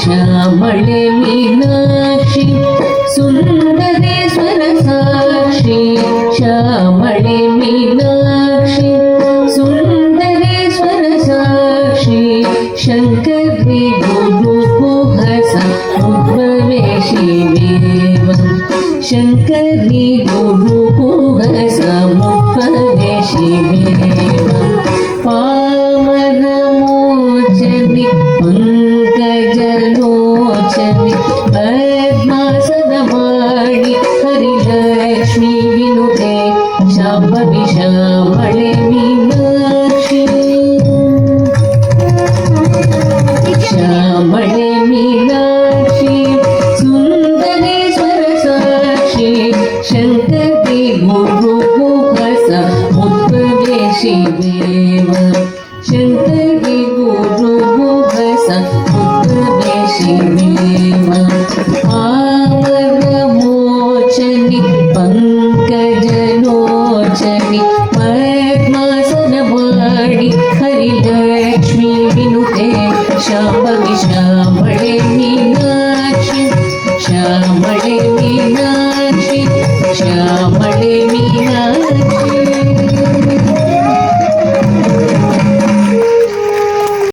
ಶ್ಯಾಮಳೆ ಮೀನಾಕ್ಷಿ ಸುಂದರೇಶ್ವರ ಸಾಕ್ಷಿ ಶ್ಯಾಮಳೆ ಮೀನಾಕ್ಷಿ ಸುಂದರೇಶ್ವರ ಸಾಕ್ಷಿ ಶಂಕರಿ ಗುರು ಹಸ ಉದ್ಭವೆ ಶಿವೇವ ಶಂಕರಿ ಗುರು ಹಸ ಮುದ್ಭವೆ ಶಿವೇವ ಪಾವನಮೋಚನಿ पंकजलोचनि पद्मासनवाणि हरिलक्ष्मी विनुते शाम्भवी श्यामळे मीनाक्षी श्यामळे मीनाक्षी सुन्दरेश्वर साक्षी शङ्करी गुरुगुहस उद्भवे शिवेव शङ्करी गुरुगुहस उद्भवे शिवेव पावनमोचनि पङ्कज